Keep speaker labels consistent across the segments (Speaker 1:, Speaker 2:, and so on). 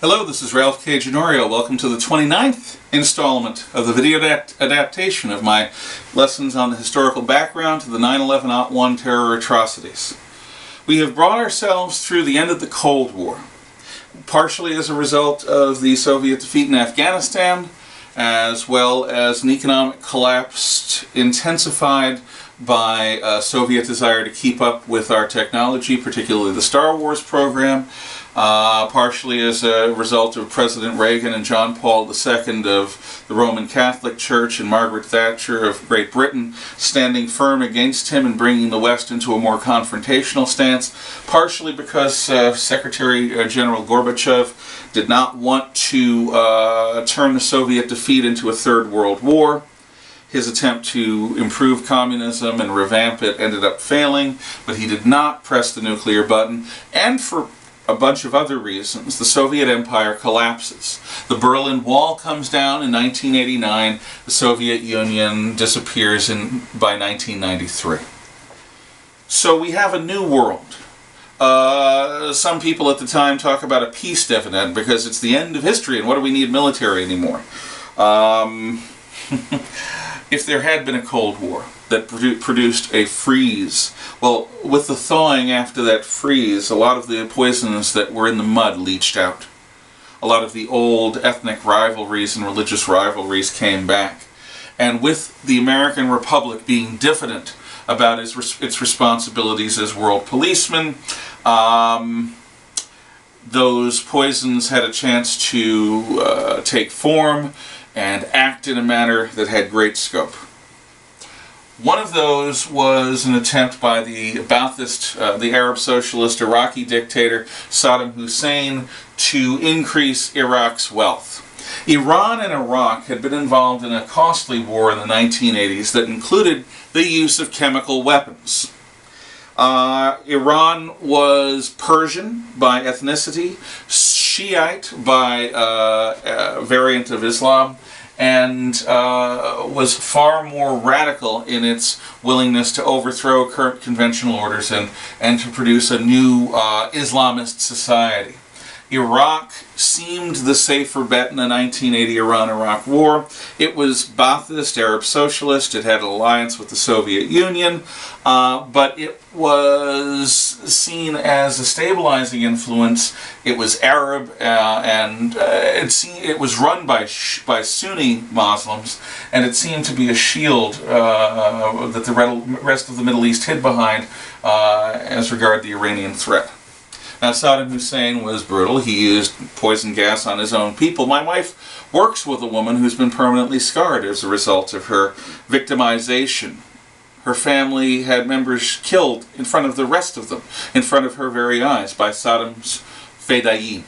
Speaker 1: Hello, this is Ralph K. Ginorio. Welcome to the 29th installment of the video adaptation of my lessons on the historical background to the 9/11/01 terror atrocities. We have brought ourselves through the end of the Cold War, partially as a result of the Soviet defeat in Afghanistan, as well as an economic collapse intensified by a Soviet desire to keep up with our technology, particularly the Star Wars program, partially as a result of President Reagan and John Paul II of the Roman Catholic Church and Margaret Thatcher of Great Britain standing firm against him and bringing the West into a more confrontational stance, partially because Secretary General Gorbachev did not want to turn the Soviet defeat into a Third World War. His attempt to improve communism and revamp it ended up failing, but he did not press the nuclear button, and for a bunch of other reasons, the Soviet Empire collapses. The Berlin Wall comes down in 1989, the Soviet Union disappears by 1993. So we have a new world. Some people at the time talk about a peace dividend because it's the end of history and what do we need military anymore? If there had been a Cold War that produced a freeze, well, with the thawing after that freeze, a lot of the poisons that were in the mud leached out. A lot of the old ethnic rivalries and religious rivalries came back. And with the American Republic being diffident about its responsibilities as world policeman, those poisons had a chance to take form and act in a manner that had great scope. One of those was an attempt by the Ba'athist, the Arab socialist Iraqi dictator Saddam Hussein to increase Iraq's wealth. Iran and Iraq had been involved in a costly war in the 1980s that included the use of chemical weapons. Iran was Persian by ethnicity, Shiite by variant of Islam, and was far more radical in its willingness to overthrow current conventional orders and to produce a new Islamist society. Iraq seemed the safer bet in the 1980 Iran-Iraq War. It was Ba'athist, Arab socialist, it had an alliance with the Soviet Union, but it was seen as a stabilizing influence. It was Arab, and it was run by Sunni Muslims, and it seemed to be a shield that the rest of the Middle East hid behind as regard the Iranian threat. Now, Saddam Hussein was brutal. He used poison gas on his own people. My wife works with a woman who's been permanently scarred as a result of her victimization. Her family had members killed in front of the rest of them, in front of her very eyes, by Saddam's fedayeen.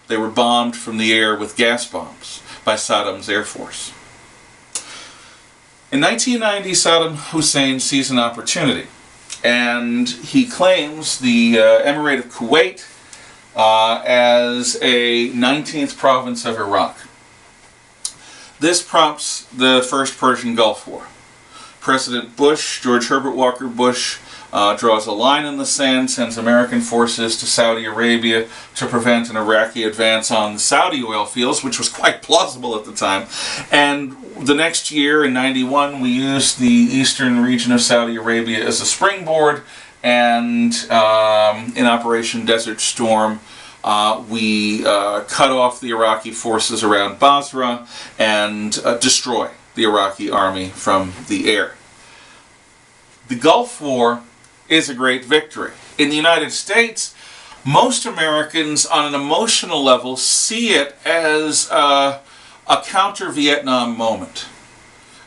Speaker 1: They were bombed from the air with gas bombs by Saddam's Air Force. In 1990, Saddam Hussein sees an opportunity, and he claims the Emirate of Kuwait as a 19th province of Iraq. This prompts the First Persian Gulf War. President Bush, George Herbert Walker Bush, draws a line in the sand, sends American forces to Saudi Arabia to prevent an Iraqi advance on the Saudi oil fields, which was quite plausible at the time. And the next year, in '91, we used the eastern region of Saudi Arabia as a springboard, and in Operation Desert Storm, we cut off the Iraqi forces around Basra and destroy the Iraqi army from the air. The Gulf War is a great victory. In the United States, most Americans on an emotional level see it as a counter-Vietnam moment.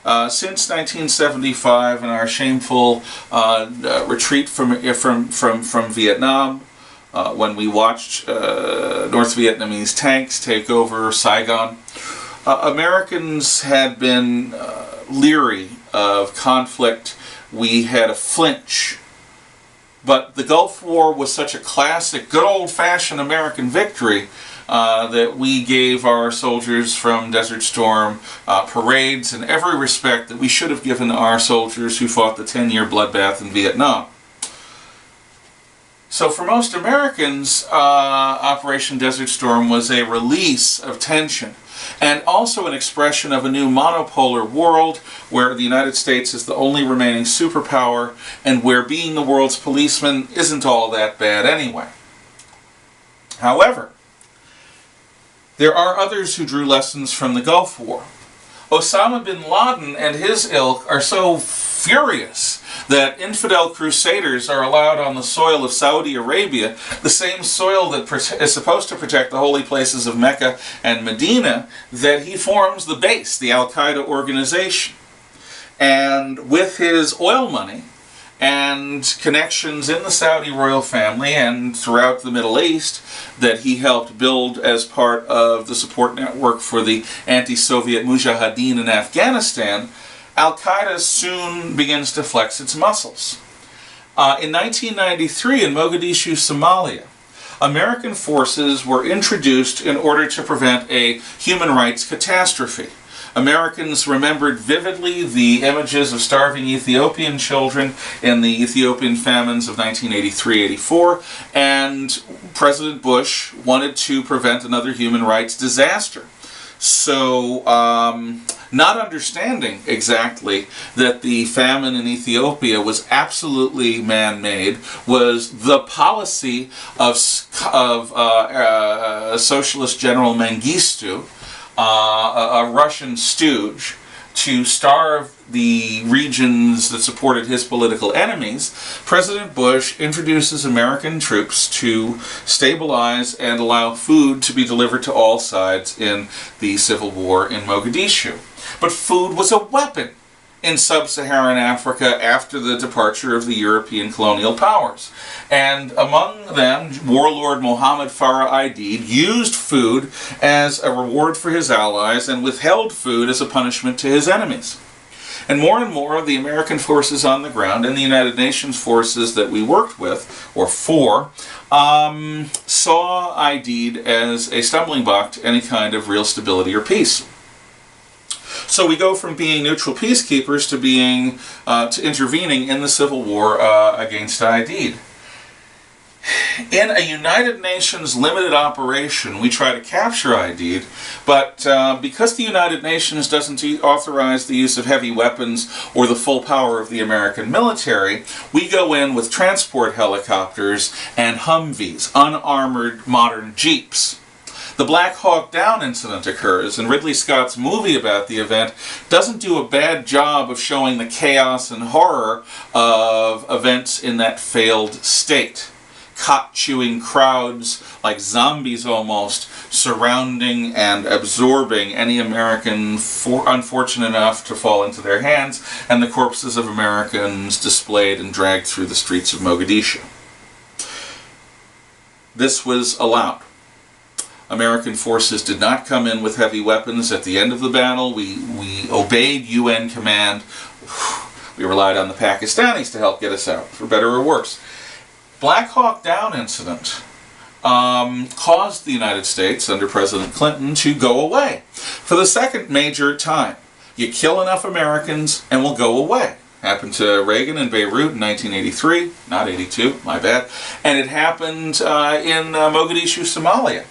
Speaker 1: Since 1975 and our shameful retreat from Vietnam, when we watched North Vietnamese tanks take over Saigon, Americans had been leery of conflict. We had a flinch. But the Gulf War was such a classic, good old-fashioned American victory that we gave our soldiers from Desert Storm parades in every respect that we should have given our soldiers who fought the 10-year bloodbath in Vietnam. So for most Americans, Operation Desert Storm was a release of tension, and also an expression of a new monopolar world where the United States is the only remaining superpower, and where being the world's policeman isn't all that bad anyway. However, there are others who drew lessons from the Gulf War. Osama bin Laden and his ilk are so furious that infidel crusaders are allowed on the soil of Saudi Arabia, the same soil that is supposed to protect the holy places of Mecca and Medina, that he forms the base, the Al-Qaeda organization. And with his oil money and connections in the Saudi royal family and throughout the Middle East that he helped build as part of the support network for the anti-Soviet Mujahideen in Afghanistan, Al-Qaeda soon begins to flex its muscles. In 1993, in Mogadishu, Somalia, American forces were introduced in order to prevent a human rights catastrophe. Americans remembered vividly the images of starving Ethiopian children in the Ethiopian famines of 1983-84, and President Bush wanted to prevent another human rights disaster. So, not understanding exactly that the famine in Ethiopia was absolutely man-made, was the policy of Socialist General Mengistu, a Russian stooge, to starve the regions that supported his political enemies, President Bush introduces American troops to stabilize and allow food to be delivered to all sides in the civil war in Mogadishu. But food was a weapon in sub-Saharan Africa after the departure of the European colonial powers. And among them, warlord Mohammed Farah Aidid used food as a reward for his allies and withheld food as a punishment to his enemies. And more the American forces on the ground and the United Nations forces that we worked with, or for, saw Aidid as a stumbling block to any kind of real stability or peace. So we go from being neutral peacekeepers to being to intervening in the civil war against Aidid. In a United Nations limited operation, we try to capture Aidid, but because the United Nations doesn't authorize the use of heavy weapons or the full power of the American military, we go in with transport helicopters and Humvees, unarmored modern jeeps. The Black Hawk Down incident occurs, and Ridley Scott's movie about the event doesn't do a bad job of showing the chaos and horror of events in that failed state. Cot-chewing crowds, like zombies almost, surrounding and absorbing any American unfortunate enough to fall into their hands, and the corpses of Americans displayed and dragged through the streets of Mogadishu. This was allowed. American forces did not come in with heavy weapons at the end of the battle. We obeyed UN command. We relied on the Pakistanis to help get us out, for better or worse. Black Hawk Down incident caused the United States, under President Clinton, to go away for the second major time. You kill enough Americans and we'll go away. Happened to Reagan in Beirut in 1983, not 82, my bad. And it happened in Mogadishu, Somalia,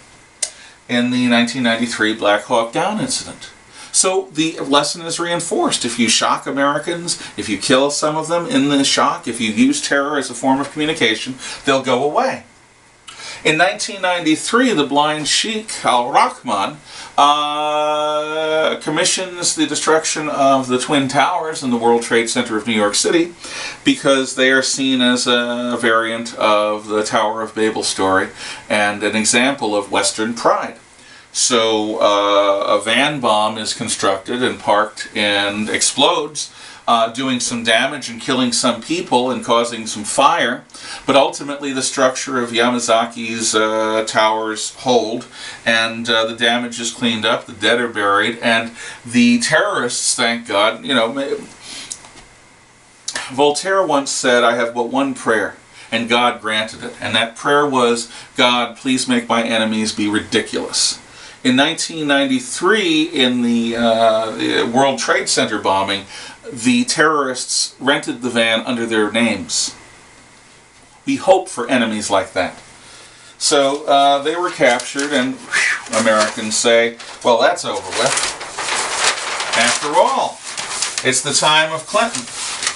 Speaker 1: in the 1993 Black Hawk Down incident. So the lesson is reinforced. If you shock Americans, if you kill some of them in the shock, if you use terror as a form of communication, they'll go away. In 1993, the blind Sheikh al-Rahman commissions the destruction of the Twin Towers in the World Trade Center of New York City because they are seen as a variant of the Tower of Babel story and an example of Western pride. So a van bomb is constructed and parked and explodes, doing some damage and killing some people and causing some fire. But ultimately the structure of Yamazaki's towers hold, and the damage is cleaned up, the dead are buried, and the terrorists, thank God, Voltaire once said, "I have but one prayer," and God granted it. And that prayer was, "God, please make my enemies be ridiculous." In 1993, in the World Trade Center bombing, the terrorists rented the van under their names. We hope for enemies like that. So they were captured, and Americans say, well, that's over with. After all, it's the time of Clinton.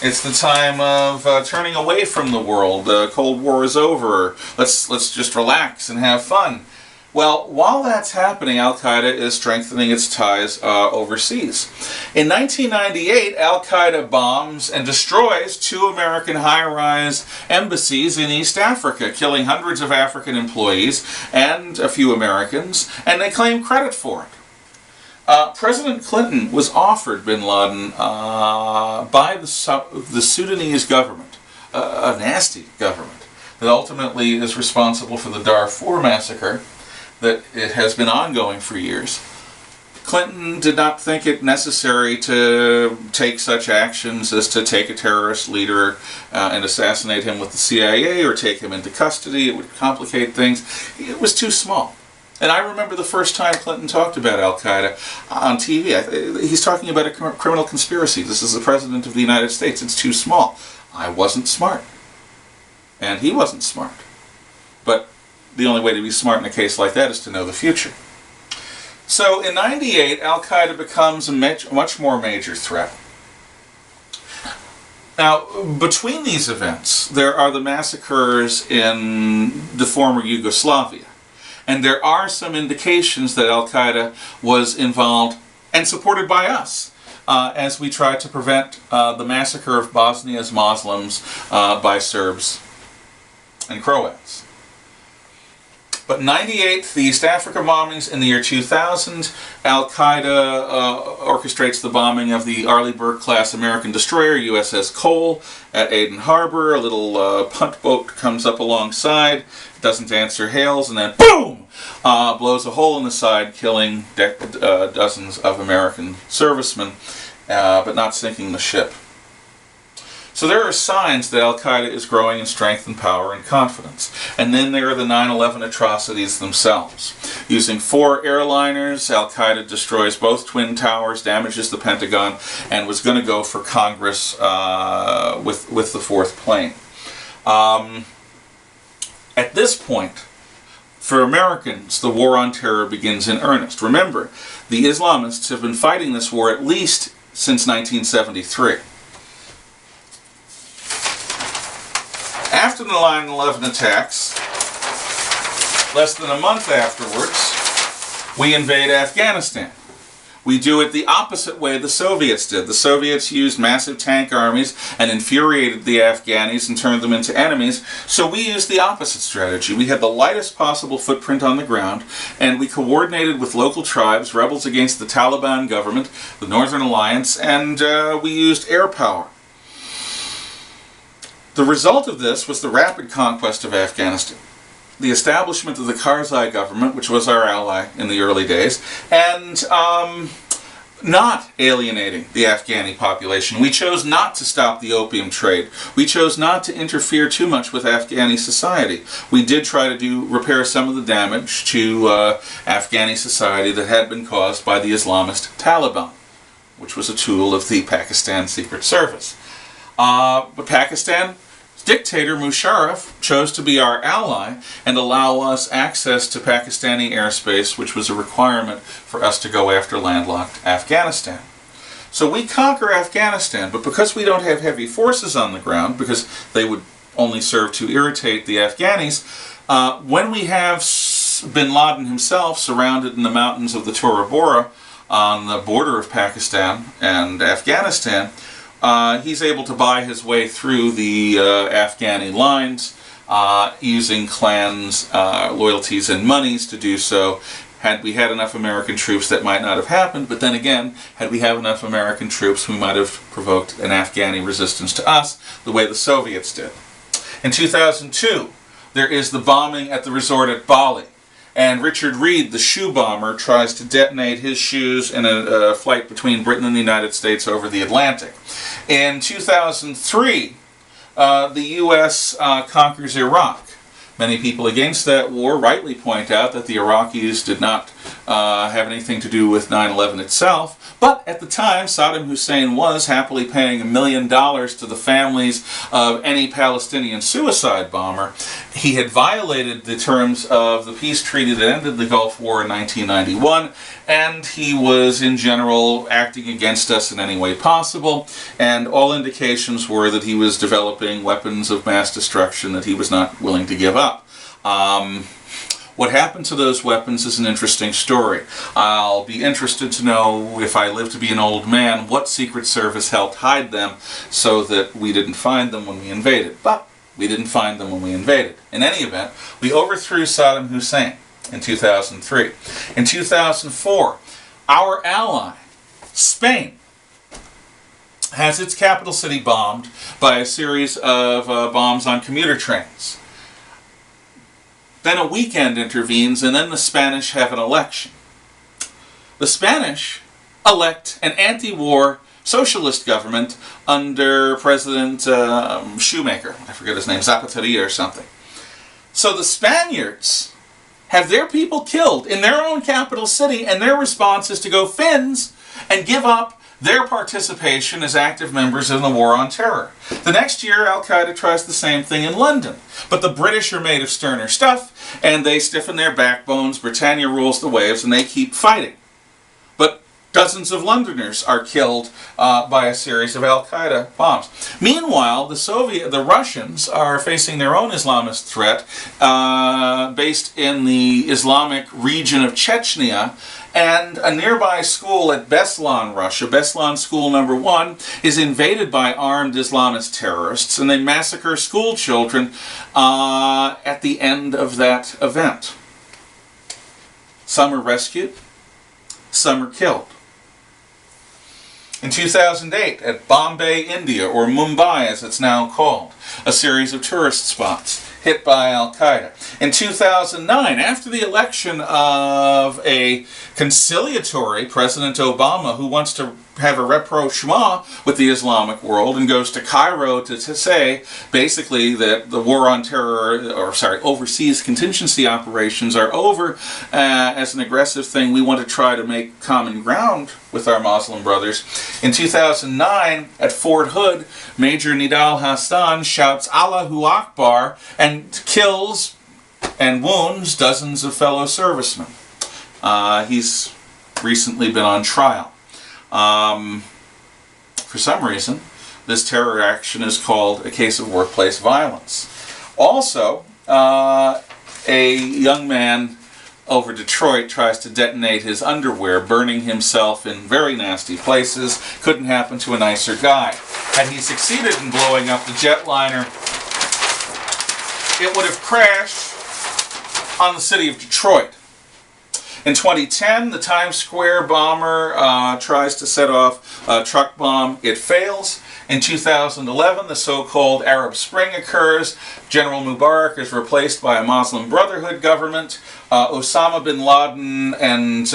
Speaker 1: It's the time of turning away from the world. The Cold War is over. Let's just relax and have fun. Well, while that's happening, Al-Qaeda is strengthening its ties overseas. In 1998, Al-Qaeda bombs and destroys 2 American high-rise embassies in East Africa, killing hundreds of African employees and a few Americans, and they claim credit for it. President Clinton was offered bin Laden by the Sudanese government, a nasty government that ultimately is responsible for the Darfur massacre that it has been ongoing for years. Clinton did not think it necessary to take such actions as to take a terrorist leader and assassinate him with the CIA or take him into custody. It would complicate things. It was too small. And I remember the first time Clinton talked about Al-Qaeda on TV. He's talking about a criminal conspiracy. This is the President of the United States. It's too small. I wasn't smart. And he wasn't smart. But the only way to be smart in a case like that is to know the future. So in '98, Al-Qaeda becomes a much more major threat. Now, between these events, there are the massacres in the former Yugoslavia. And there are some indications that Al-Qaeda was involved and supported by us as we tried to prevent the massacre of Bosnia's Muslims by Serbs and Croats. But in '98, the East Africa bombings. In the year 2000, Al-Qaeda orchestrates the bombing of the Arleigh Burke-class American destroyer, USS Cole, at Aden Harbor. A little punt boat comes up alongside, doesn't answer hails, and then boom! Blows a hole in the side, killing dozens of American servicemen, but not sinking the ship. So there are signs that Al-Qaeda is growing in strength and power and confidence. And then there are the 9/11 atrocities themselves. Using 4 airliners, Al-Qaeda destroys both Twin Towers, damages the Pentagon, and was going to go for Congress with the 4th plane. At this point, for Americans, the war on terror begins in earnest. Remember, the Islamists have been fighting this war at least since 1973. After the 9/11 attacks, less than a month afterwards, we invade Afghanistan. We do it the opposite way the Soviets did. The Soviets used massive tank armies and infuriated the Afghanis and turned them into enemies, so we used the opposite strategy. We had the lightest possible footprint on the ground, and we coordinated with local tribes, rebels against the Taliban government, the Northern Alliance, and we used air power. The result of this was the rapid conquest of Afghanistan, the establishment of the Karzai government, which was our ally in the early days, and not alienating the Afghani population. We chose not to stop the opium trade. We chose not to interfere too much with Afghani society. We did try to repair some of the damage to Afghani society that had been caused by the Islamist Taliban, which was a tool of the Pakistan Secret Service. But Pakistan's dictator Musharraf chose to be our ally and allow us access to Pakistani airspace, which was a requirement for us to go after landlocked Afghanistan. So we conquer Afghanistan, but because we don't have heavy forces on the ground, because they would only serve to irritate the Afghanis, when we have bin Laden himself surrounded in the mountains of the Tora Bora on the border of Pakistan and Afghanistan, he's able to buy his way through the Afghani lines using clans, loyalties, and monies to do so. Had we had enough American troops, that might not have happened, but then again, had we had enough American troops, we might have provoked an Afghani resistance to us, the way the Soviets did. In 2002, there is the bombing at the resort at Bali. And Richard Reed, the shoe bomber, tries to detonate his shoes in a flight between Britain and the United States over the Atlantic. In 2003, the U.S. conquers Iraq. Many people against that war rightly point out that the Iraqis did not have anything to do with 9/11 itself, but at the time Saddam Hussein was happily paying $1 million to the families of any Palestinian suicide bomber. He had violated the terms of the peace treaty that ended the Gulf War in 1991, and he was in general acting against us in any way possible, and all indications were that he was developing weapons of mass destruction that he was not willing to give up. What happened to those weapons is an interesting story. I'll be interested to know, if I live to be an old man, what Secret Service helped hide them so that we didn't find them when we invaded. But we didn't find them when we invaded. In any event, we overthrew Saddam Hussein in 2003. In 2004, our ally, Spain, has its capital city bombed by a series of bombs on commuter trains. Then a weekend intervenes, and then the Spanish have an election. The Spanish elect an anti-war socialist government under President Shoemaker. I forget his name, Zapateria or something. So the Spaniards have their people killed in their own capital city, and their response is to go fins and give up their participation as active members in the war on terror. The next year, Al-Qaeda tries the same thing in London. But the British are made of sterner stuff, and they stiffen their backbones. Britannia rules the waves, and they keep fighting. But dozens of Londoners are killed by a series of Al-Qaeda bombs. Meanwhile, the Russians are facing their own Islamist threat based in the Islamic region of Chechnya, and a nearby school at Beslan, Russia, Beslan School Number 1, is invaded by armed Islamist terrorists, and they massacre school children at the end of that event. Some are rescued, some are killed. In 2008, at Bombay, India, or Mumbai as it's now called, a series of tourist spots hit by Al-Qaeda. In 2009, after the election of a conciliatory President Obama who wants to have a rapprochement with the Islamic world and goes to Cairo to say basically that the war on terror, overseas contingency operations are over as an aggressive thing. We want to try to make common ground with our Muslim brothers. In 2009, at Fort Hood, Major Nidal Hassan shouts Allahu Akbar and kills and wounds dozens of fellow servicemen. He's recently been on trial. For some reason, this terror action is called a case of workplace violence. Also, a young man over Detroit tries to detonate his underwear, burning himself in very nasty places. Couldn't happen to a nicer guy. Had he succeeded in blowing up the jetliner, it would have crashed on the city of Detroit. In 2010, the Times Square bomber tries to set off a truck bomb. It fails. In 2011, the so-called Arab Spring occurs. General Mubarak is replaced by a Muslim Brotherhood government. Osama bin Laden and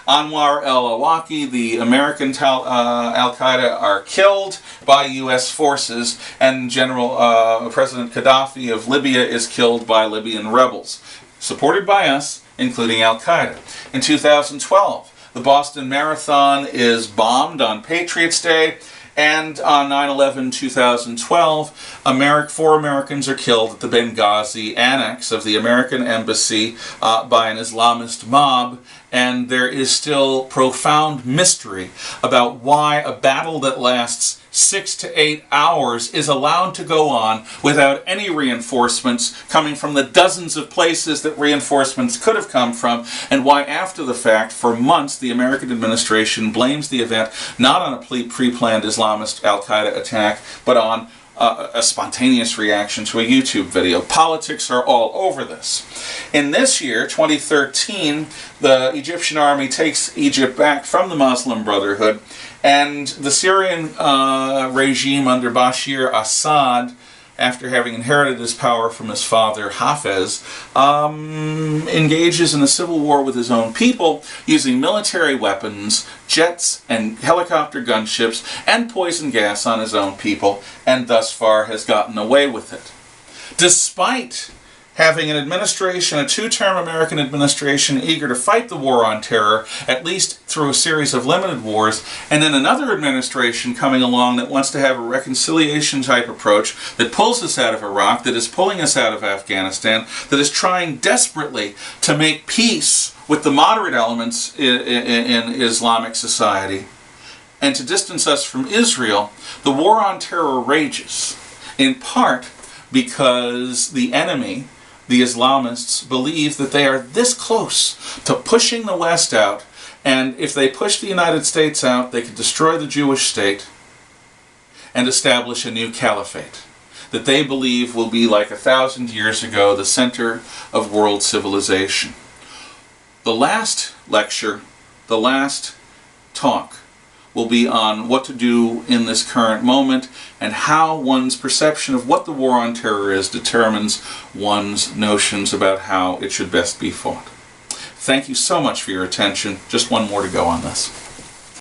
Speaker 1: Anwar al-Awlaki, the American Al-Qaeda, are killed by U.S. forces, and President Gaddafi of Libya is killed by Libyan rebels, supported by us, including Al-Qaeda. In 2012, the Boston Marathon is bombed on Patriots' Day, and on 9/11/2012, 4 Americans are killed at the Benghazi annex of the American embassy by an Islamist mob, and there is still profound mystery about why a battle that lasts 6 to 8 hours is allowed to go on without any reinforcements coming from the dozens of places that reinforcements could have come from, and why after the fact, for months, the American administration blames the event not on a pre-planned Islamist Al-Qaeda attack, but on a spontaneous reaction to a YouTube video. Politics are all over this. In this year, 2013, the Egyptian army takes Egypt back from the Muslim Brotherhood, and the Syrian regime under Bashir Assad, after having inherited his power from his father Hafez, engages in a civil war with his own people using military weapons, jets and helicopter gunships, and poison gas on his own people, and thus far has gotten away with it. Despite having an administration, a two-term American administration eager to fight the war on terror, at least through a series of limited wars, and then another administration coming along that wants to have a reconciliation type approach that pulls us out of Iraq, that is pulling us out of Afghanistan, that is trying desperately to make peace with the moderate elements in Islamic society, and to distance us from Israel. The war on terror rages, in part because the enemy, the Islamists, believe that they are this close to pushing the West out, and if they push the United States out, they could destroy the Jewish state and establish a new caliphate that they believe will be, like 1,000 years ago, the center of world civilization. The last lecture, the last talk, will be on what to do in this current moment and how one's perception of what the war on terror is determines one's notions about how it should best be fought. Thank you so much for your attention. Just one more to go on this.